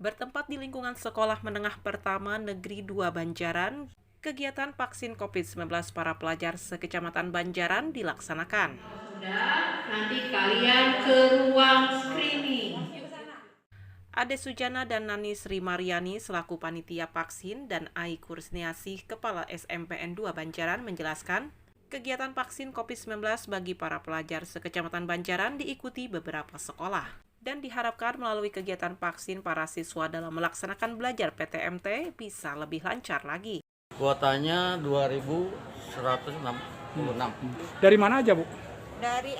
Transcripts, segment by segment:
Bertempat di lingkungan Sekolah Menengah Pertama Negeri 2 Banjaran, kegiatan vaksin COVID-19 para pelajar sekecamatan Banjaran dilaksanakan. Sudah, nanti kalian ke ruang screening. Ade Sujana dan Nani Sri Mariani selaku panitia vaksin dan Ai Kurniasih, Kepala SMPN 2 Banjaran menjelaskan, kegiatan vaksin COVID-19 bagi para pelajar sekecamatan Banjaran diikuti beberapa sekolah dan diharapkan melalui kegiatan vaksin para siswa dalam melaksanakan belajar PTMT bisa lebih lancar lagi. Kuotanya 2.166. Dari mana aja, Bu? Dari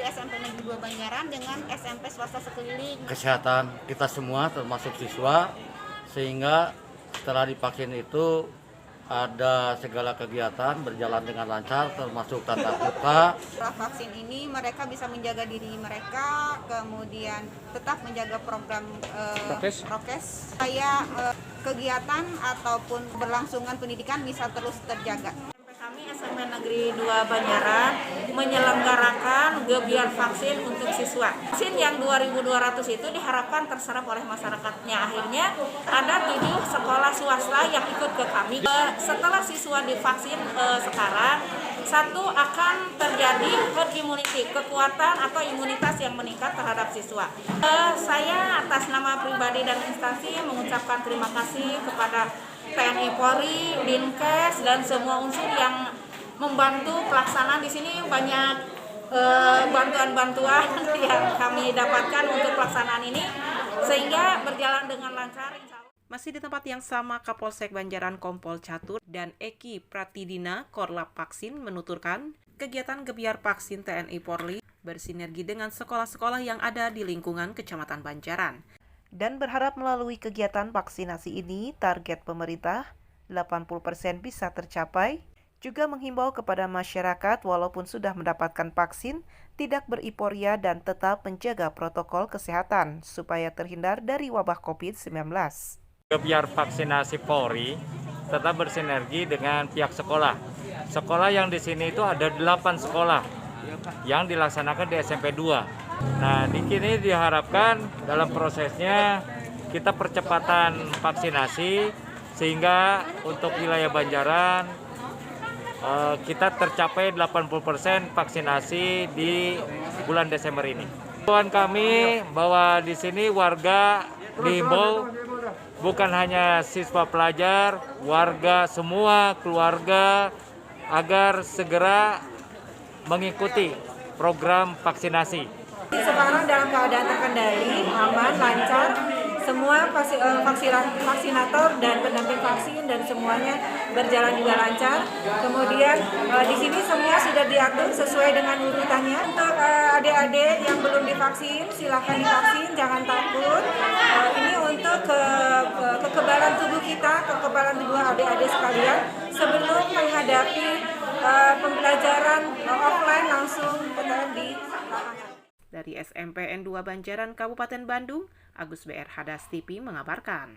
SMP Negeri 2 Banjaran dengan SMP swasta sekeliling. Kesehatan kita semua termasuk siswa, sehingga setelah divaksin itu ada segala kegiatan berjalan dengan lancar termasuk tatap muka. Setelah vaksin ini mereka bisa menjaga diri mereka, kemudian tetap menjaga program prokes. Supaya kegiatan ataupun berlangsungan pendidikan bisa terus terjaga. Kami SMP Negeri 2 Banjaran menyelenggarakan gebiar vaksin untuk siswa. Vaksin yang 2.200 itu diharapkan terserap oleh masyarakatnya. Akhirnya ada 7 sekolah swasta yang ikut ke kami. Setelah siswa divaksin sekarang, satu akan terjadi herd immunity, kekuatan atau imunitas yang meningkat terhadap siswa. Saya atas nama pribadi dan instansi mengucapkan terima kasih kepada TNI Polri, Dinkes, dan semua unsur yang membantu pelaksanaan. Di sini banyak bantuan-bantuan yang kami dapatkan untuk pelaksanaan ini, sehingga berjalan dengan lancar. Masih di tempat yang sama, Kapolsek Banjaran Kompol Catur dan Eki Pratidina Korlap Vaksin menuturkan kegiatan gebiar vaksin TNI Polri bersinergi dengan sekolah-sekolah yang ada di lingkungan Kecamatan Banjaran. Dan berharap melalui kegiatan vaksinasi ini, target pemerintah 80% bisa tercapai. Juga menghimbau kepada masyarakat walaupun sudah mendapatkan vaksin, tidak beriporia dan tetap menjaga protokol kesehatan supaya terhindar dari wabah COVID-19. Gebiar vaksinasi Polri tetap bersinergi dengan pihak sekolah. Sekolah yang di sini itu ada 8 sekolah yang dilaksanakan di SMP 2. Nah, di sini diharapkan dalam prosesnya kita percepatan vaksinasi sehingga untuk wilayah Banjaran kita tercapai 80% vaksinasi di bulan Desember ini. Tujuan kami bahwa di sini warga dihimbau bukan hanya siswa pelajar, warga semua keluarga agar segera mengikuti program vaksinasi. Sekarang dalam keadaan terkendali, aman, lancar, semua vaksinator dan pendamping vaksin dan semuanya berjalan juga lancar. Kemudian di sini semua sudah diatur sesuai dengan urutannya. Untuk adik-adik yang belum divaksin, silakan divaksin, jangan takut. Ini untuk kekebalan tubuh kita, kekebalan tubuh adik-adik sekalian sebelum menghadapi pembelajaran offline langsung di lapangan. Dari SMPN 2 Banjaran Kabupaten Bandung, Agus BR Hadas TV mengabarkan.